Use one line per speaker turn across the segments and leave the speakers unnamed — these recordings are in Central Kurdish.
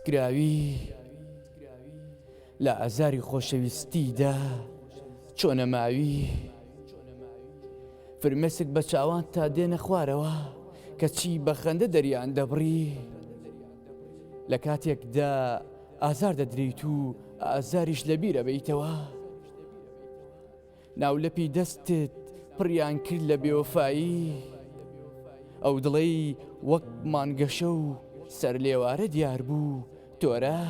کراوی لە ئازاری خۆشەویستیدا چۆنە ماوی فرمێسک بە چاوان تا دێنە خوارەوە کەچی بە خەندە دەریان دەبڕی لە کاتێکدا ئازار دەدرێیت و ئازاریش لەبیرە بیتەوە ناولەپی دەستت پڕیان کرد لە بێوەفایی ئەو دڵەی وەک مانگەشە و سەر لێوارە دیار بوو تۆرە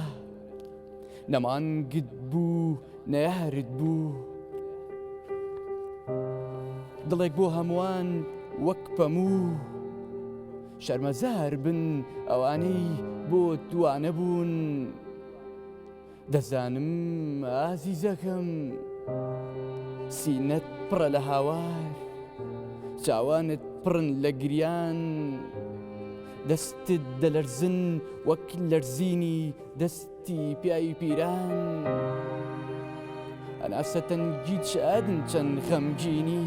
نەمانگت بوو نەیارت بوو دڵێک بۆ هەمووان وەک پەموو شەرمەزار بن ئەوانەی بۆ دوانە بوون دەزانم ئازیزەکەم سینەت پڕە لە هاوار چاوانت پڕن لە گریان دەستت دەلەرزن وەک لەرزینی دەستی پیاوی پیران ئەناسە تەنگیت شادن چەند خەمگینی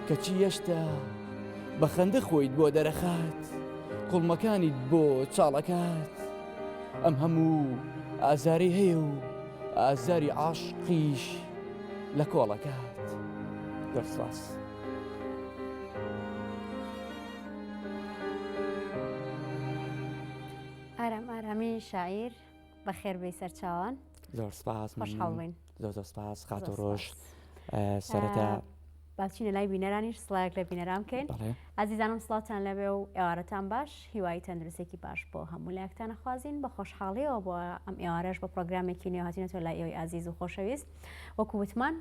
کەچی هێشتا بە خەندە خۆیت بۆ دەرەخات قوڵمەکانیت بۆ چاڵەکات ئەم هەموو ئازاری هەیە و ئازاری عاشقیش لە کۆڵەکات دەرساس
ئارام ئارامی شاعیر بەخێر بێی سەرچاوان
زۆر سپاس
خۆشحاڵ بین
زۆر سپاس خات و ڕۆژ سەرەتا
باچینە لای بینەرانیش سڵایەک لە بینەران بکەین ئازیزانم سڵاتان لەبێ و ئێوارەتان باش هیوای تەندروستێکی باش بۆ هەموو لایەکتانە خوازین بە خۆشحاڵیەوە بۆ ئەم ئێوارەش بە پرۆگرامێکی نوێ هاتینەوە لای ئێوەی ئازیز و خۆشەویست وەکو وتمان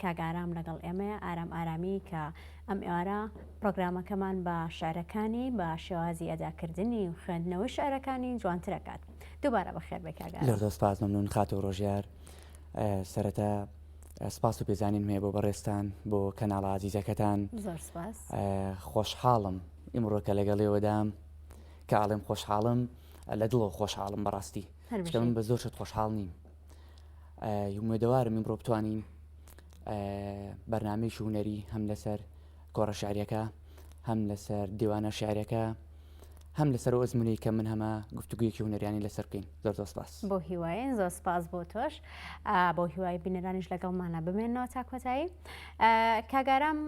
کاگارام لەگەڵ ئێمەیە ئارام ئارامی کە ئەم ئێوارە پرۆگرامەکەمان بە شعرەکانی بە شێوازی ئەداکردنی و خوێندنەوەی شعرەکانی جوانترەکات دووبارە بەخێر بێ کاگارام
زۆر سپاس مەمنون خات و ڕۆژیار سەرەتا سپاس و پێزانین هەیە بۆ بەڕێستان بۆ کەناڵ عزیزەکەتان
زۆر سپاس
خۆشحاڵم ئیمڕۆکە لەگەڵێوەدام کە ئاڵێم خۆشحاڵم لە دڵەوە خۆشحاڵم بەڕاستی چکە من بە زۆر شت خۆشحاڵ نیم هیوادارم ئیمڕۆ بتوانین بەرنامەی هونەری هەم لەسەر کۆڕە شعریەکە هەم لەسەر دیوانە شعریەکە هەم لەسەر ئەزمونەی کە من هەمە گفتوگویەکی هونەریانی لەسەر بکەین زۆر سپاس
بۆ هیوایین زۆر سپاس بۆ تۆش بۆ هیوای بینەرانیش لەگەڵمانە بمێنەوە تا کۆتایی کاگارام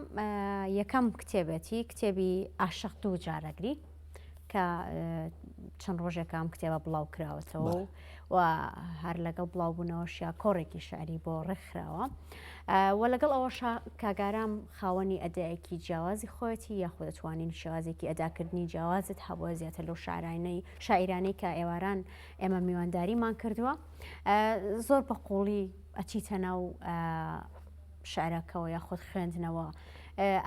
یەکەم کتێبەتی کتێبی عاشق دوو جارەگری کە چەند ڕۆژێکم کتێبە بڵاو کراوەتەوە و هەر لەگەڵ بڵاوبوونەوەشیا کۆڕێکی شعری بۆ ڕێکخراوە و لەگەڵ ئەوە کاگارام خاوەنی ئەدایەکی جیاوازی خۆەتی یاخود دەتوانین شێوازێکی ئەداکردنی جیاوازت هەبووە زیاتر لەو شاعیرانەی کە ئێواران ئێمە میوانداریمان کردووە زۆر بە قوڵی ئەچیتە ناو شعرەکەەوە یاخود خوێندنەوە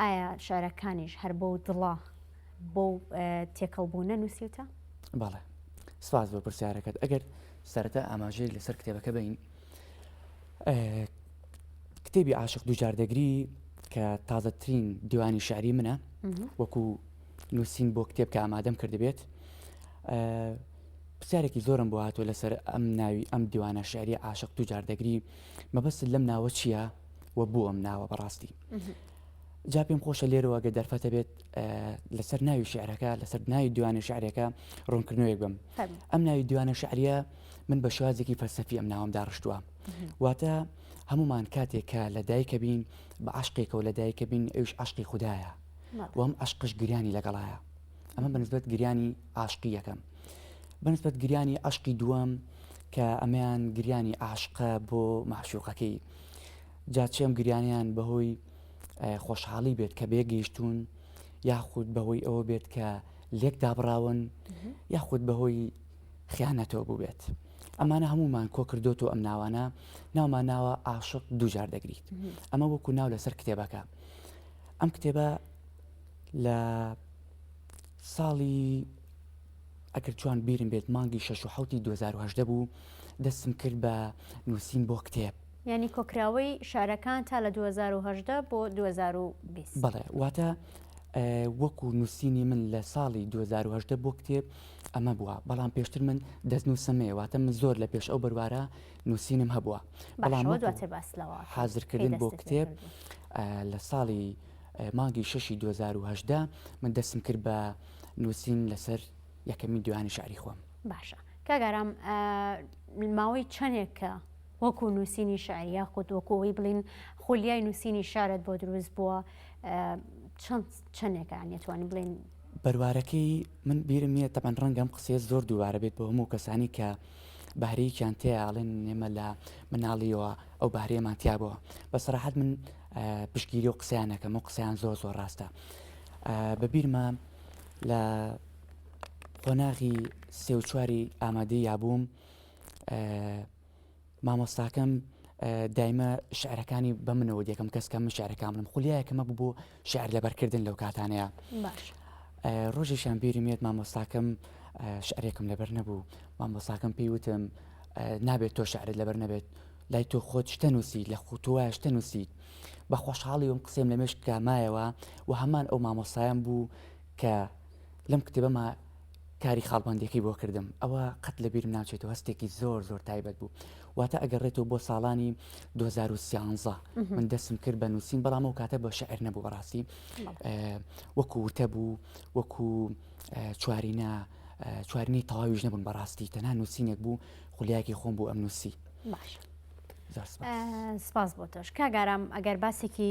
ئایا شعرەکانیش هەر بۆ دڵە بۆ تێکەڵبوونە نووسیوتە؟
بەڵێ سپاس بۆ پرسیارەکەت ئەگەر سەرەتا ئاماژەی لەسەر کتێبەکە بین کتێبی عاشق دوو جاردەگری کە تازەترین دیوانی شعری منە وەکو نووسین بۆ کتێب کە ئامادەم کردبێت پرسیارێکی زۆرم بۆ هاتووە لەسەر ئەم ناوی ئەم دیوانە شعری عاشق دوو جاردەگری مەبەست لەم ناوە چییە و بۆ ئەم ناوە بەڕاستی جا پێم خۆشە لێرەوە گە دەرفەتە بێت لەسەر ناوی شعرەکە لەسەر ناوی دیوانە شعرەکە ڕوونکردنەوەیەک بم ئەم ناوی دیوانە شعریە من بە شێوازێکی فەلسەفی ئەم ناوم داڕشتووە واتە هەمومان کاتێککە لە دایکە بین بە عاشقێکەوە لە دایکە بین ئەوش عاشقی خوددایە و ئەم عاشقش گریانی لەگەڵایە ئەمە بەنسبەت گریانی عاشقی یەکەم بەنسبەت گریانی عاشقی دووەم کە ئەمەیان گریانی عاشقە بۆ معشوقەکەی جا چێم گریانیان بەهۆی خۆشحاڵی بێت کە بێگەیشتون یاخود بەهۆی ئەوە بێت کە لێک دابراون یاخود بەهۆی خیانەتەوە بوو بێت ئەمانە هەمومان کۆ کردوتەوە ئەم ناوانە ناومان ناوە عاشق دوو جار دەگریت ئەمە وەکو ناو لەسەر کتێبەکە ئەم کتێبە لە ساڵی ئەگەر چوان بیرم بێت مانگی 6 2010 بوو دەستم کرد بە نووسین بۆ کتێب
یعنی کۆکراوەی شارەکان تا لە 2010 بۆ 2020
بەڵێ واتە وەکو نووسینی من لە ساڵی 2010 بۆ کتێب ئەمە بووە بەڵام پێشتر من دەستنووسمەیە واتە من زۆر لە پێش ئەو بەروارە نووسینم هەبووە بەڵام حازرکردن بۆ کتێب لە ساڵی مانگی 6 2010 من دەستم کرد بە نووسین لەسەر یەکەمی دیوانی شعری خۆم
باشە کاگەرام ماوەی چەندێکە وەکو نووسینی شعر یاخود وەکوەوەی بڵین خولیای نووسینی شارت بۆ دروست بووە چەندێکە نێتوانین بڵین
بەروارەکەی من بیرم نییە تەبەن ڕەنگەم قسێ زۆر دووبارە بێت بۆ هەموو کەسانی کە بەهرەیەکیان تێیاڵێن نێمە لە مناڵیەوە ئەو بەهرەیەمان تیا بووە بەسەراحەت من پشگیری و قسەیانەکەم و قسەیان زۆر زۆر ڕاستە بەبیرمە لە قۆناغی سێ و چواری ئامادەی یابووم مامۆستاکەم دایمە شعرەکانی بە منەوە دێکم کەسکە من شعرەکان بڵم خولیایەکەمە بوو شعر لەبەرکردن لەو کاتانەیە
باش
ڕۆژێکیان بیرمێت مامۆستاکەم شعرێکم لەبەر نەبوو مامۆستاکەم پێی وتم نابێت تۆ شعرت لەبەر نەبێت لای تۆ خۆت شتە نووسیت لە خۆتووە شتە نووسیت بە خۆشحاڵی وم قسەم لە مێشک مایەوە و هەمان ئەو مامۆستایان بوو کە لەم کتێبەما کاری خاڵبندێکی بۆ کردم ئەوە قەت لە بیرم ناچێتەوە هەستێکی زۆر زۆر تایبەت بوو واتە ئەگەڕێتەوە بۆ ساڵانی 2013 من دەستم کرد بە نووسین بەڵام ئەو کاتە بە شعر نەبوو بەڕاستی وەکو وتە بوو وەکو چوارینەی تەواویش نەبوون بەڕاستی تەنها نووسینێک بوو خولیایەکی خۆم بوو ئەم نووسی
باش سپاس بۆ تۆش کاگارام ئەگەر باسێکی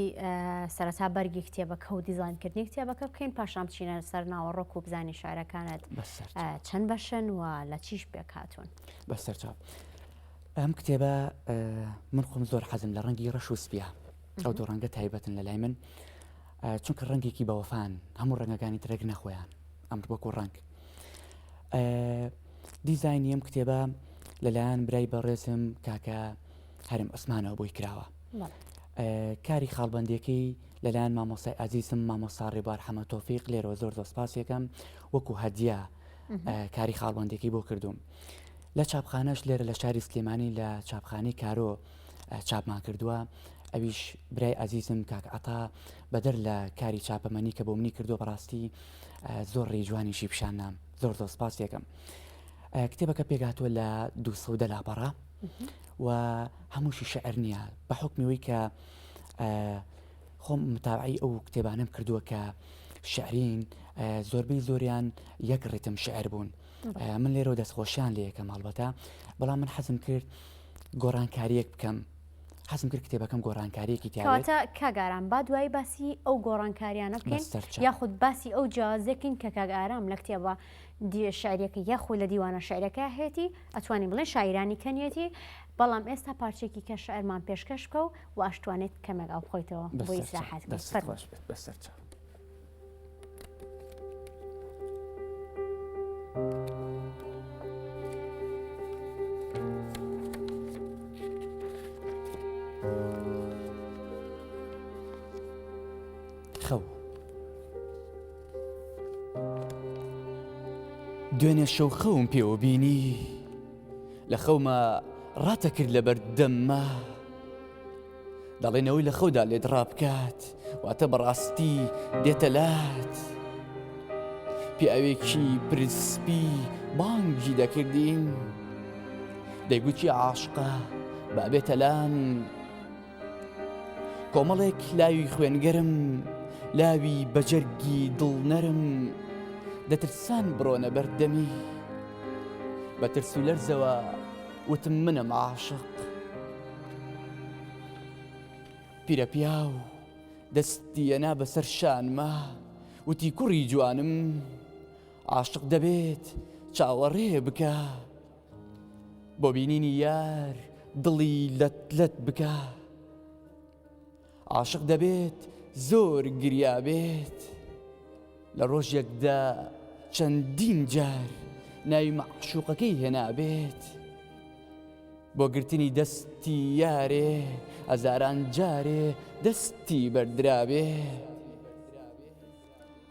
سەرەتا بەرگی کتێبەکە و دیزاینکردنی کتێبەکە بکەین پاشان بچینە سەر ناوەڕۆک و بزانی شارەکانت چەند بەشن و لە چیش پێک هاتوون
بەسەرچاو ئەم کتێبە من خۆم زۆر حەزم لە ڕەنگی ڕەش و سپیە ئەو دوو ڕەنگە تایبەتن لە لای من چونکە ڕەنگێکی بەوەفان هەموو ڕەنگەکانی ترێک نەخۆیان ئەم وەکو ڕەنگ دیزاینی ئەم کتێبە لەلایەن برای بەڕێزم کاکە هەرم ئەسمانەوە بۆی کراوە کاری خاڵبندەکەی لەلایەن مامۆستای ئازیزم مامۆستا ڕێبوار حەمە تۆفیق لێرەوە زۆر زۆر سپاس یەکەم وەکو هەدیە کاری خاڵبندەکەی بۆ کردوم لە چاپخانەش لێرە لە شاری سلێمانی لە چاپخانەی کارۆ چاپمان کردووە ئەویش برای ئازیزم کاک عەتا بەدەر لە کاری چاپەمەنی کە بۆ منی کردووە بەڕاستی زۆر ڕێژوانیشی پیشاندام زۆر زۆر سپاس یەکەم کتێبەکە پێگاتووە لە 200 لاپەڕە و هەمووشی شعر نییە بە حکمیەوەی کە خۆم متابعی ئەو کتێبانم کردووە کە شعرین زۆربەی زۆریان یەک ڕێتم شعر بوون من لێرەوە دەستخۆشیان لێ یەکەم هەڵبەتە بەڵام من حەزم کرد گۆڕانکاریەک بکەم حەزم کرد کتێبەکەم گۆڕانکاریەکی
تیاواتە کاگاران با دوای باسی ئەو گۆڕانکاریانە بکەین یاخود باسی ئەو جیازێکین کە کاگارام لە کتێبە شعرەکە یاخود لە دیوانە شعرەکە هێتی ئەتوانین بڵێن شاعرانی کەنیەتی بەڵام ئێستا پارچێکی کە شعرمان پێشکەش بکە و ئاشتوانێت کەمێک ئەو بخۆیتەوە بۆ ئیسراحەت
بەسەرچاو خەو دوێنێ شەو خەوم پێوە بینی لە خەومە ڕاتەکرد لە بەردەممە دەڵێنەوەی لە خەودا لێت ڕابکات واتە بەڕاستی دێتە لات پیاوێکی پرسپی بانگی دەکردین دەیگوتی عاشقە بابێتە لام کۆمەڵێک لاوی خوێنگەرم لاوی بەجەرگی دڵنەرم دەترسان بڕۆنە بەردەمی بە ترس و لەرزەوە وتم منم عاشق پیرە پیاو دەستیەنا بەسەر شانمە وتی کوڕی جوانم عاشق دەبێت چاوەڕێ بکە بۆ بینینی یار دڵی لەت بکە عاشق دەبێت زۆر گریا بێت لە ڕۆژێکدا چەندین جار ناوی مەعشوقەکەی هێنابێت بۆ گرتنی دەستی یارێ هەزاران جارێ دەستی بەردرابێ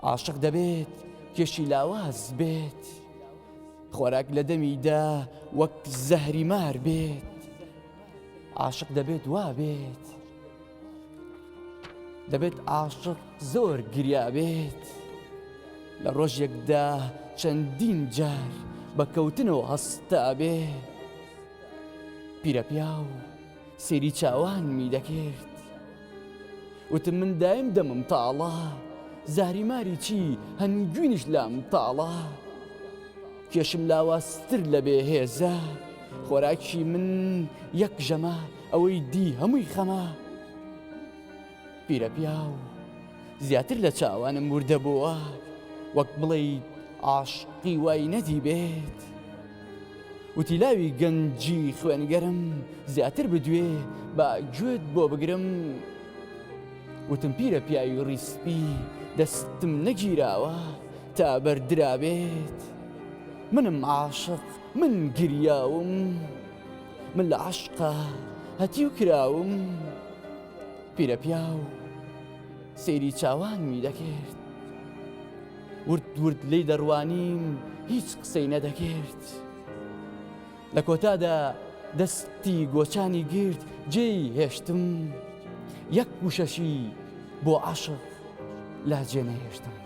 عاشق دەبێت کێشی لاواز بێت خۆراک لە دەمیدا وەک زەهری مار بێت عاشق دەبێت وا بێت دەبێت عاشق زۆر گریا بێت لە ڕۆژێکدا چەندین جار بەکەوتنەوە هەستا بێ پیرە پیاو سێری چاوانمی دەکرد وتم من دایم دەمم تاڵە زاری ماری چی هەنگوینش لام تاڵە کێشم لاواستر لە بێهێزە خۆراکی من یەک ژەمە ئەوەی دی هەمووی خەمە پیرە پیاو زیاتر لە چاوانم وردە بووە وەک بڵێ عاشقی وای نەدی بێت وتیلاوی گەنجی خوێنگەرم زیاتر بدوێ با گوێت بۆ بگرم وتم پیرە پیاوی ڕیسپی دەستم نەگیراوە تا بەردرابێت منم عاشق من گریاوم من لە عاشقا هەتی و کراوم پیرە پیاو سەیری چاوانمی دەکرد ورد ورد لێی دەڕوانیم هیچ قسەی نەدەکرد لە کۆتادا دەستی گۆچانی گرت جێی هێشتم یەک گوشەشی بۆ عاشق لاجێ نەهێشتم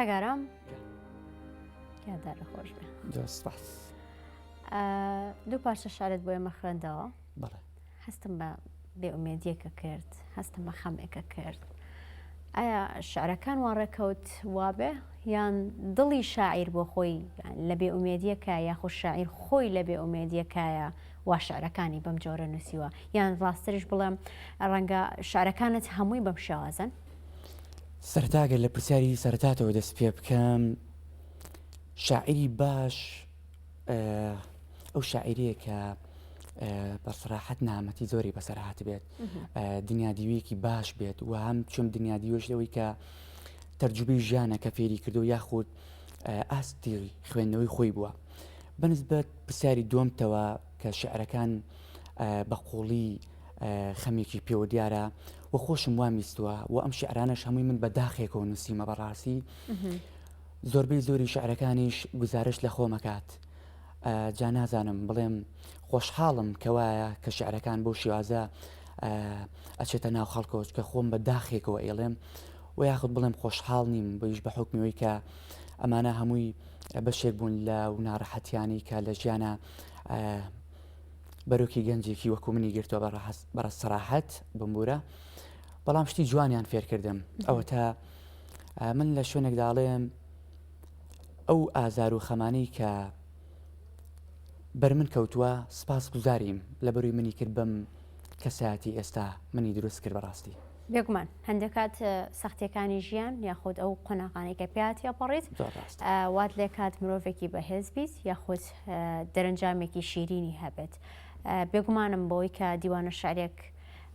کاگارام یاددارە خۆش بێ
سپاس
دوو پارچە شارت بۆ ئێمە خوێندەوە
بەڵێ
هەستم بە بێئومێدیەکە کرد هەستم بە خەمێکە کرد ئایا شعرەکان وا ڕێکەوت وابێ یان دڵی شاعیر بۆ خۆی لە بێئومێدیەکە یاخۆ شاعیر خۆی لە بێئومێدیەکایە وا شعرەکانی بەم جۆرە نووسیوە یان ڕاستریش بڵێم ڕەنگە شعرەکانت هەمووی بەم شێوازن
سەرتاگەر لە پرسیاری سەرتاتەوە دەست پێ بکەم شاعری باش ئەو شاعیرەیە کە بەسەراحەت نامەتی زۆری بەسەراحەت بێت دنیا دیوەیەکی باش بێت و هەم چۆم دنیا دیوەش لەوەی کە تەرجوبەی ژیانە کە فێری کردو یاخود ئاستی خوێندنەوەی خۆی بووە بەنسبەت پرسیاری دووەمتەوە کە شعرەکان بە قوڵی خەمێکی پێوە دیارە و خۆشم وام بیستووە و ئەم شعرانەش هەمووی من بە داخێکەوە نووسیمە بەڕاستی زۆربەی زۆری شعرەکانیش گزارش لە خۆمەکات جا نازانم بڵێم خۆشحاڵم کەوایە کە شعرەکان بۆ شێوازە ئەچێتە ناو خەڵکۆچ کە خۆم بە داخێکەوە ئێڵێم و یاخود بڵێم خۆشحاڵ نیم بۆیش بە حکمیەوەی کە ئەمانە هەمووی بەشێک بوون لە و ناڕەحەتیانی کە لە ژیانە بەرۆکی گەنجێکی وەکو منی گرتووە بەڕە سەراحەت بمبورە بەڵام شتی جوانیان فێرکردم ئەوە تا من لە شوێنێک داڵێم ئەو ئازار و خەمانەی کە بەر من کەوتووە سپاس گوزاریم لە بەروی منی کرد بەم کەسایەتی ئێستا منی دروست کرد بەڕاستی
بێگومان هەندێک کات سەختیەکانی ژیان یاخود ئەو قۆناغانەی کە پێات یا پەڕیت وات لێ کات مرۆڤێکی بەهێز بیت یاخود دەرەنجامێکی شیرینی هەبێت بێگومانم بۆی کە دیوانە شعرێک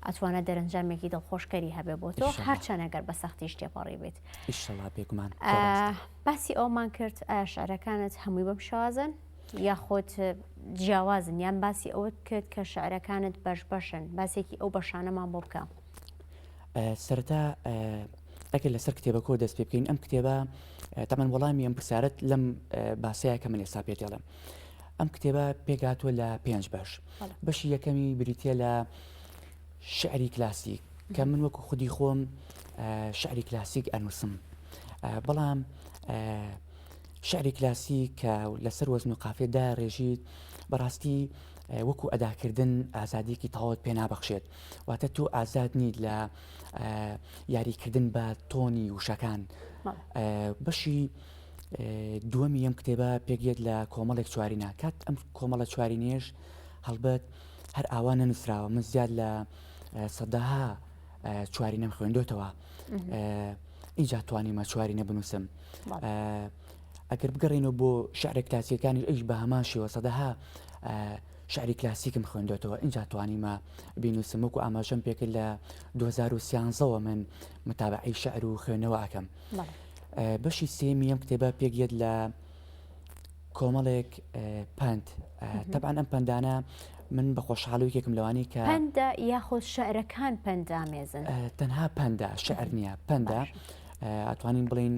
ئەتوانە دەرەنجامێکی دڵخۆشکەری هەبێ بۆ تۆ هەرچەنەگەر بە سەختیش تێپەڕی بێت
ئیشەڵا بێگومان
باسی ئەومان کرد ئایا شعرەکانت هەمووی بەم شێوازن یاخۆت جیاوازن یان باسی ئەوت کرد کە شعرەکانت بەش بەشن باسێکی ئەو بەشانەمان بۆ بکە
سەرەتا ئەگەر لەسەر کتێبەکۆ دەست پێ بکەین ئەم کتێبە تەمەەن وەڵامی ئەم پرسیارەت لەم باسەیە کە من ئێستا پێ دێڵم ئەم کتێبە پێگاتوە لە 5 بەش بەشی یەکەمی بریتە لە شعری کلاسیک کە من وەکو خودی خۆم شعری کلاسیک ئەنووسم بەڵام شعری کلاسیک کە لەسەر وەزن و قافێدا ڕێژیت بەڕاستی وەکو ئەداکردن ئازادیەکی تەواوت پێ نابەخشێت واتە تۆ ئازاد نیت لە یاریکردن بە تۆنی وشەکان بەشی دووەمی ئەم کتێبە پێگێت لە کۆمەڵێک چوارینە کات ئەم کۆمەڵە چوارینێش هەڵبەت هەر ئاوان نەنووسراوە من زیاد لە سەدەها چوارینەم خوێندۆتەوە ئینجا توانیمە چوارینە بنووسم ئەگەر بگەڕێنەوە بۆ شعرە کلاسیەکانی ئەیش بە هەمان شێوە سەدەها شعری کلاسیکم خوێندۆتەوە اینجا توانیمە بینووسم وەکو ئاماژەم پێکرد لە 2013ەوە من متابعی شعر و خوێندنەوە ئەکەم بەشی سێمی ئەم کتێبە پێگێت لە کۆمەڵێک پند تەبعاً ئەم پندانە من بە خۆشحاڵی یەکێکم لەوانی کە
پەندە یاخۆ شعرەکان پەندامێزن
تەنها پەندە شعر نییە پەندە ئەتوانین بڵین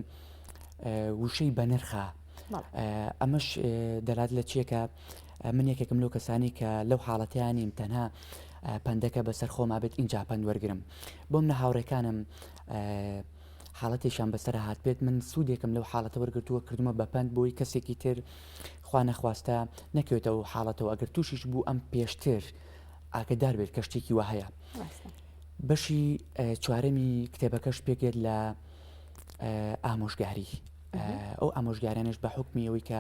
وشەی بە نرخە ئەمەش دەلات لە چیەکە من یەکێکم لەو کەسانی کە لەو حاڵەتیانیم تەنها پەندەکە بەسەر خۆما بێت اینجا پەند وەرگرم بۆم نە هاوڕێکانم حاڵەتێکیان بەسەر هات بێت من سوودێکم لەو حاڵەتە وەرگرتووە کردومە بە پەند بۆی کەسێکی تر خوا نەخواستە نەکەوێتەوە حاڵەتەوە ئەگەر تووشیش بوو ئەم پێشتر ئاگدار بێت کە شتێکی وا هەیە. بەشی چوارەمی کتێبەکەش پێکێت لە ئامۆژگاری. ئەو ئامۆژگاریانش بە حکمی ئەوەی کە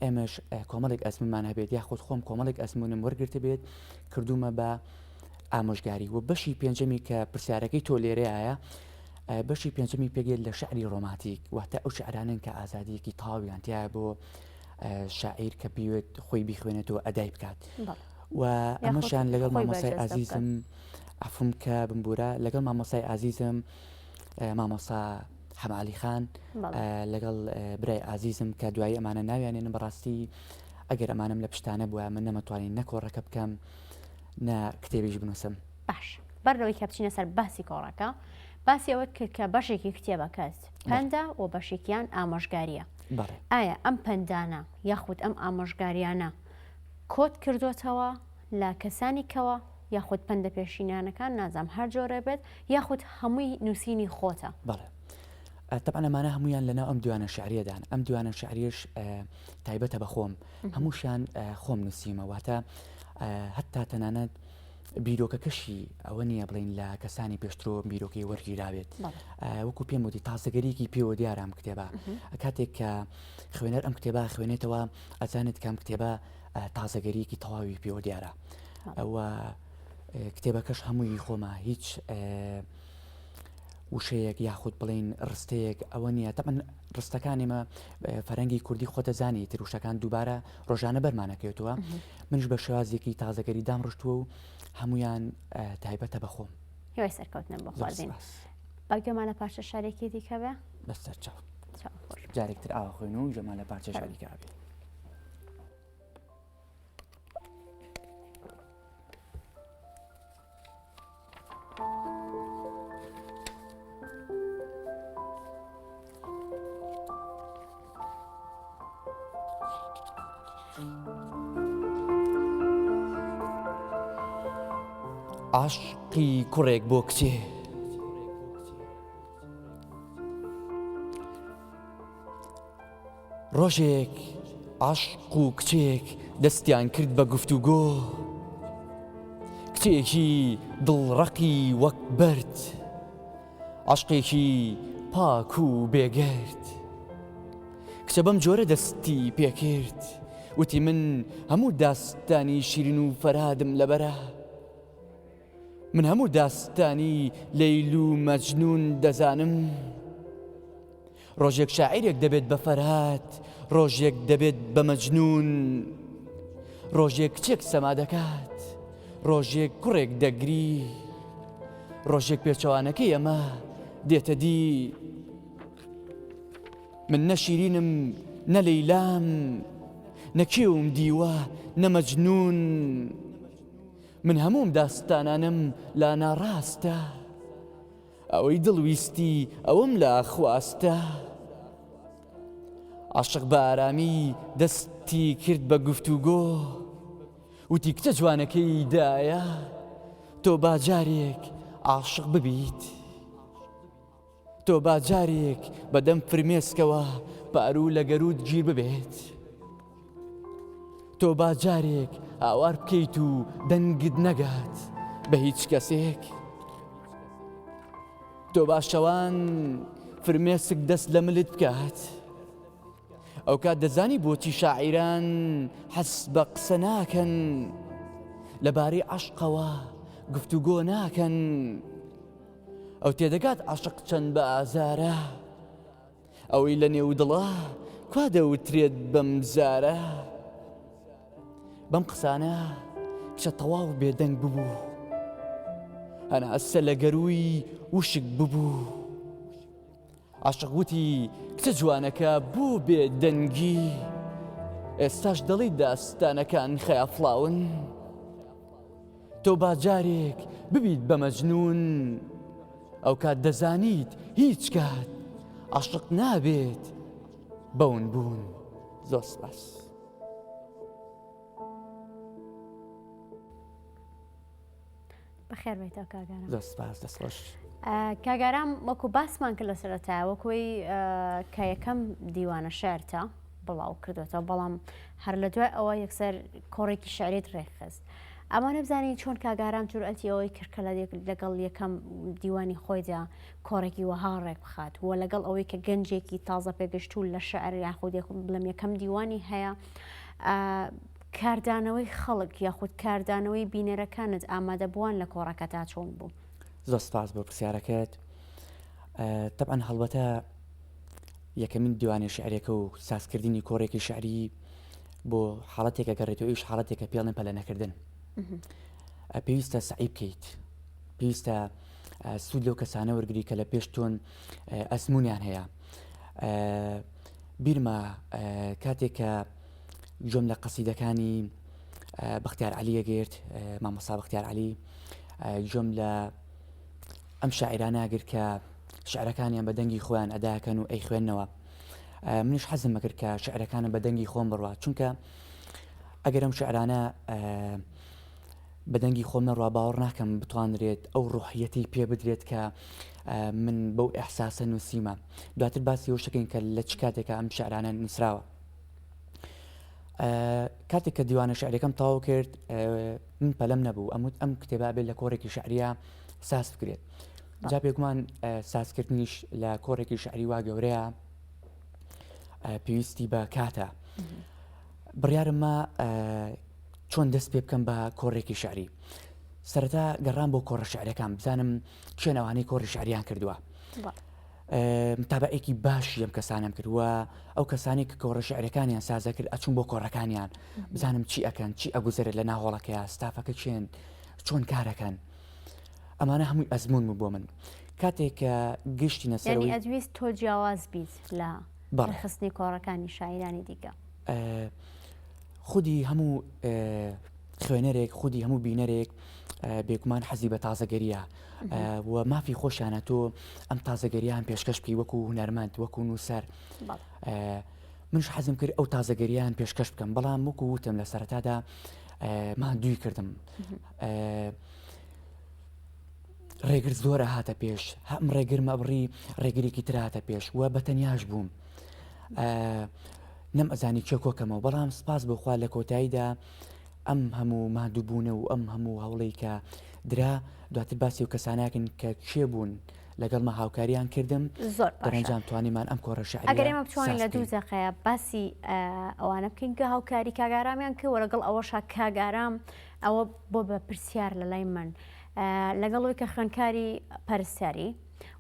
ئێمەش کۆمەڵێک ئەزممان هەبێت یاخود خۆم کۆمەڵێک ئەزمونم وەرگرتە بێت کردومە بە ئامۆژگاری. و بەشی پێنجەمی کە پرسیارەکەی تۆ لێرەیە بەشی پێنجەمی پێگێت لە شعری ڕۆماتیک واتە ئەو شعرانن کە ئازادیەکی تاویان تایە بۆ شاعیر کە پێوێت خۆی بیخوێنێتەوە ئەدای بکات. و ئەمەشان لەگەڵ مامۆسای عەزیزم عفوم کە بمبورە لەگەڵ مامۆسای عەزیزم مامۆسا حەماعەلی خان لەگەڵ برای عەزیزم کە دوایی ئەمانە ناویانێنن بەڕاستی ئەگەر ئەمانم لە پشتانە بووە من نەمەتوانین نەکۆڕەکە بکەم نە کتێبیش بنووسم.
باش بەرەوەی کە بچینە سەر باسی کۆڕەکە باسی ئەوە کرد کە بەشێکی کتێبەکەت پەندە و بەشێکیان ئامۆژگاریە. ئایا ئەم پەندانە یاخود ئەم ئامۆژگاریانە کۆت کردوتەوە لە کەسانی کەوە یاخود پەندە پێشینانەکان نازام هەر جۆرە بێت یاخود هەمووی نووسینی خۆتە؟
بەڵێ طبعا ئەمانە هەمویان لەناو ئەم دوانە شعریەدان. ئەم دوانە شعریش تایبەتە بە خۆم هەمووشان خۆم نووسیمە واتە هەتا تەنانەت بیرۆکەکەشی ئەوە نییە بڵین لە کەسانی پێشترۆ بیرۆکەی وەرگیراوێت وەکو پێم وتی تازەگەریکی پێوە دیارام کتێبە کاتێک کە خوێنەر ئەم کتێبە خوێنێتەوە ئەزانێت کەم کتێبە تازەگەریکی تەواوی پێوە دیارە. ئەوە کتێبەکەش هەمووی خۆمە هیچ وشەیەک یاخود بڵین ڕستەیەک ئەوە نییە. تەمەن ڕستەکانیمە فەرەنگی کوردی خۆتەزانی تروشەکان دووبارە ڕۆژانە بەرمانەکەوێتەوە منش بە شێوازێکی تازەگەری دام ڕشتووە و هەمویان تایبەتە بە خۆم.
هیوای سەرکەوتنم بە خوازین. باگوێمانە پارچە شارێکی دیکە بێ
بەستەر چاو جارێکتر ئاوا خوێن و ژەمانە پارچە شاریکە بێ. عاشقی کوڕێک بۆ کچێ ڕۆژێک عاشق و کچێک دەستیان کرد بە گفتوگۆ کچێکی دڵڕەقی وەک بەرد عاشقێکی پاک و بێگەرد کچە بەم جۆرە دەستی پێکرد وتی من هەموو داستانی شیرین و فەرهادم لەبەرە من هەموو داستانی لەیل و مەجنون دەزانم ڕۆژێک شاعیرێک دەبێت بە فەرهاد ڕۆژێک دەبێت بە مەجنون ڕۆژێک کچێک سەما دەکات ڕۆژێک کوڕێک دەگری ڕۆژێک پێچەوانەکەی ئەمە دێتە دی من نە شیرینم نە لەیلام نەکێوم دیوە نە مەجنون من هەموم داستانانم لا ناڕاستە ئەوەی دڵویستی ئەوم لا خواستە عاشق بە ئارامی دەستی کرد بە گفتوگۆ وتی کچە جوانەکەی دایە تۆ باجارێک عاشق ببیت تۆ باجارێک بەدەم فرمێسکەوە پارو لە گەرود گیر ببێت تۆ باجارێک ئاوار بکەیت و دەنگت نەگات بە هیچ کەسێک تۆ باشەوان فرمێسک دەست لە ملت بکات ئەو کات دەزانی بۆچی شاعیران حەس بە قسە ناکەن لەبارەی عاشقەوە گفتوگۆ ناکەن ئەو تێدەگات عاشق چەند بە ئازارە ئەوەی لە نێو دڵە کوا دەوترێت بەم زارە بەم قسانە کچە تەواو بێدەنگ ببوو هەنا ئەسە لە گەروی وشک ببوو عاشق وتی کچە جوانەکە بوو بێدەنگی ئێستاش دەڵی داستانەکان خەیافڵاون تۆ باجارێک ببیت بە مەجنون ئەو کات دەزانیت هیچ کات عاشق نابێت بەون بوون. زۆر سپاس.
بەخێر بێتەوە کاگارم.
زۆر سپاس دەستخۆش.
کاگارام وەکو باسمان کرد لە سەرەتا وەکوی کە یەکەم دیوانە شێرتە بڵاو کردوێتەوە بەڵام هەر لە دوای ئەوە یەکسەر کۆڕێکی شعریت ڕێکخست ئەمانە بزانین چۆن کاگارام جورئەتی ئەوەی کرد کە لەگەڵ یەکەم دیوانی خۆیدا کۆڕێکی وەها ڕێک بخات وە لەگەڵ ئەوەی کە گەنجێکی تازە پێگەشت و لە شەعر یاخود بڵێم یەکەم دیوانی هەیە کاردانەوەی خەڵک یاخود کاردانەوەی بینەرەکانت ئامادەبووان لە کۆڕەکە تا چۆن بوو.
زۆر سپاس بۆ پرسیارەکەت. طبعا هەڵبەتە یەکەمین دیوانی شعرێکە و سازکردنی کۆڕێکی شعری بۆ حاڵەتێکە گەڕێتەوە ئیش حاڵەتێکە پێڵێن پەلە نەکردن. پێویستە سعی بکەیت، پێویستە سوود لەو کەسانە وەرگری کە لە پێش تۆن ئەسمونیان هەیە. بیرمە کاتێککە جۆم لە قەسیدەکانی بەختیار عەلیە گرت، مامۆستا بەختیار عەلی، جۆم لە ئەم شاعیرانە گرت کە شعرەکانیان بە دەنگی خۆیان ئەداکەن و ئەی خوێندنەوە. منیش حەزم مەکرد کە شعرەکانە بە دەنگی خۆم بڕوە، چونکە ئەگەر ئەم شعرانە بە دەنگی خۆم نەڕوا باوەڕ ناکەم بتوانرێت ئەو ڕوحیەتی پێ بدرێت کە من بەو ئەحساسە نووسیمە. دواتر باسی ئەو شەکەین کە لە چ کاتێکە ئەم شعرانە نووسراوە. کاتێک کە دیوانە شعرەکەم تەواو کرد من پەلەم نەبوو ئەم کتێبا بێت لە کۆڕێکی شعریە ساز بکرێت. جا پێگومان سازکردنیش لە کۆڕێکی شعری وا گەورەیە پێویستی بە کاتە. بڕیارم ما چۆن دەست پێ بکەم بە کۆڕێکی شعری. سەرەتا گەڕام بۆ کۆڕە شعرەکان بزانم چێن ئەوانەی کۆڕی شعریان کردووە. متابعەیەکی باشی ئەم کەسانم کردووە، ئەو کەسانی کە کۆڕە شعرەکانیان سازە کرد ئەچون بۆ کۆڕەکانیان بزانم چی ئەکەن، چی ئەگوزارێت لە ناوەڵەکەیە، ستافەکە چێن، چۆن کارەکەن. ئەمانە هەمووی ئەزمون بوو بۆ من. کاتێک کە گشتینە سەرەوەی
ئەدویست تۆ جیاواز بیت لە خستنی کۆڕەکانی شاعیرانی دیکە.
خودی هەموو خوێنەرێک، خودی هەموو بینەرێک بێگومان حەزی بە تازەگەریە و مافی خۆشیانە تۆ ئەم تازەگەریان پێشکەش بکەی وەکو هونەرمەند، وەکو نووسەر. منش حەزم کرد ئەو تازەگەریان پێشکەش بکەم، بەڵام وەکو وتم لە سەرەتادا مادووی کردم. ڕێگر زۆرە هاتە پێش، هەم ڕێگرمە بڕی ڕێگریکی تر هاتە پێش وە بەتەنیاش بووم. نەم ئەزانی چێ کۆکەمەوە، بەڵام سپاس بخوا لە کۆتاییدا ئەم هەموو مادووبوونە و ئەم هەموو هەوڵی کە درا دواتر باسی و کەساناکن کە چێ بوون لەگەڵمە هاوکاریان کردم
زۆر
دەرەنجام توانیمان ئەم کۆڕە شعری.
ئەگەر ئێمە بتوانین لە دوو دەقەیە باسی ئەوانە بکەین کە هاوکاری کاگارامیان کرد و لەگەڵ ئەوەشا کاگارام ئەوە بۆ بە پرسیار لە لای من لەگەڵەوەی کە خوێندکاری پەرستیاری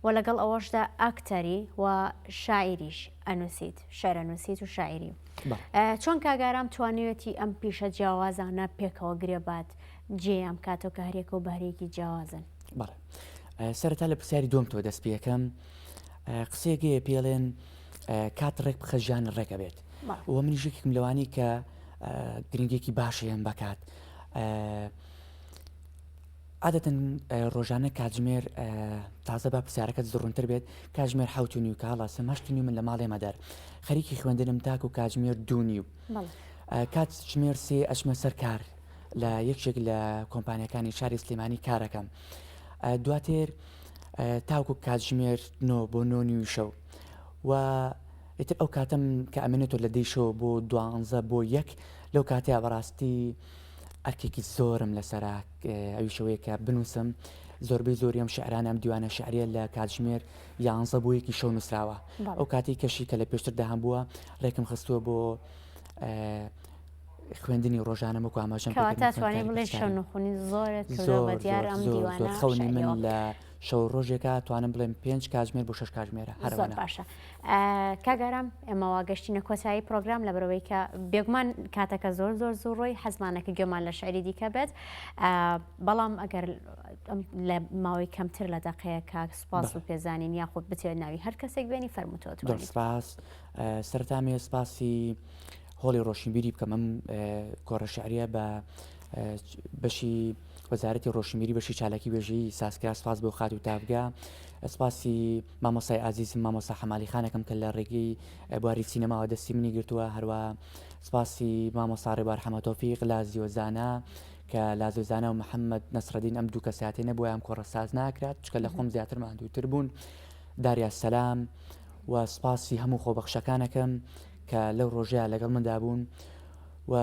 و لەگەڵ ئەوەشدا ئاکتەری و شاعریش ئەنووسیت، شعر ئەنووسیت و شاعری. چۆن کاگارام توانێتی ئەم پیشە جیاوازانە پێکەوە گرێبات جێ ئەم کاتۆ کە هەرێکە و بەهرێکی جیاوازن؟
بەڵێ سەرەتا لە پرسیاری دوم تۆ دەست پێەکەم قسێگەیە پێڵێن کات ڕێک بخە ژیان ڕێکە بێت و منیژێکم لەوانی کە گرنگێکی باشیان بکات. عادەتەن ڕۆژانە کاتژمێر تازە بە پرسیارەکەت زڕونتر بێت کاتژمێر 7:30 و کاڵا 8:30 من لە ماڵێ مەدەر خەریکی خوێندنم تاک و کاتژمێر 2:30 کاتژمێر 3 ئەچمە سەر کار لە یەکێک لە کۆمپانیەکانی شاری سلێمانی کارەکەم. دواتر تاوکو کاتژمێر 9 بۆ 9:30 شەو و ئیتر ئەو کاتەم کە ئەمێنێتەوە لە دەیشەوە بۆ 12 بۆ 1 لەو کاتەیە بەڕاستی ئەرکێکی زۆرم لەسەرا ئەویشەوەیە کە بنووسم زۆربەی زۆری ئەم شعرانە ئەم دیوانە شعریە لە کاتژمێر 11 بۆ 1 شەو نووسراوە. ئەو کاتی کەشی کە لە پێشتر داهام بووە ڕێکم خستووە بۆ خوێندنی ڕۆژانە وەکو ئاماژەم
توانێت بڵێ شەو نخوێنی زۆرت بە دیار ئەم دیوانە
خەونی من لە شەو ڕۆژێکە توانم بڵێم 5 کاتژمێر بۆ 6 کاتژمێرە هەروەها.
باشە کاگارام ئێمەوا گەشتینە کۆتایی پرۆگرام لە بەرەوەی کە بێگومان کاتەکە زۆر ڕۆی حەزمانەکە گوێمان لە شعری دیکە بێت، بەڵام ئەگەر لە ماوەی کەمتر لە دەقەیە کە سوپاس و پێزانین یاخود بچێت ناوی هەر کەسێک بێنی فەرمووتەوە.
سپاس سەرەتامێ سپاسی هۆڵی ڕۆشنبیری بکەم ئەم کۆڕە شعریە بە بەشی وەزارەتی ڕۆشنبیری بەشی چالاکی وێژی ساسکرا سپاس بۆ خات و تابگا. سپاسی مامۆسای ئازیزم مامۆستا حەمالی خانەکەم کە لە ڕێگەی بواری سینەماوە دەستی منی گرتووە، هەروە سپاسی مامۆستا ڕێبار حەمەتۆفیق لازیۆزانە کە لازیۆزانە و محەممەد نەسرەدین ئەم دوو کەساتێ نەبووە ئەم کۆڕە ساز ناکرات چکە لە خۆم زیاتر ماندووتر بوون. داریا سەلام و سپاسی هەموو خۆبەخشەکانەکەم کە لەو ڕۆژەیە لەگەڵ مندا بوون و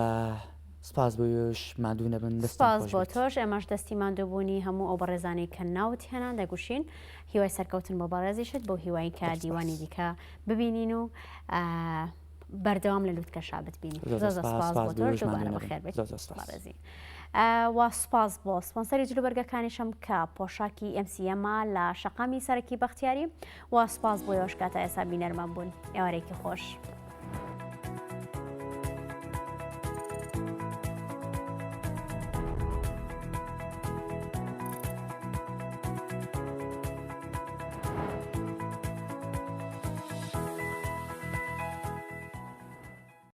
سپاس بۆش مادوو نەبن
سپاس بۆ تۆش ئێمەش دەستی مادووبوونی هەموو ئەو بەڕێزانەی کە ناوت هێنان دەگوشین هیوای سەرکەوتن بۆ بەڕێزیشت بۆ هیوایی کە دیوانی دیکە ببینین و بەردەوام لە لووتکەشا بتبینی زۆر سپاس بۆ تۆش دووبارە بەخێر بێت بەڕێزی وا سپاس بۆ سپۆنسەری جلوبەرگەکانیشم کە پۆشاکی MCMە لە شەقامی سەرەکی بەختیاری وا سپاس بۆ یۆش کاتە ئێستا بینەرمان بوون ئێوارێکی خۆش.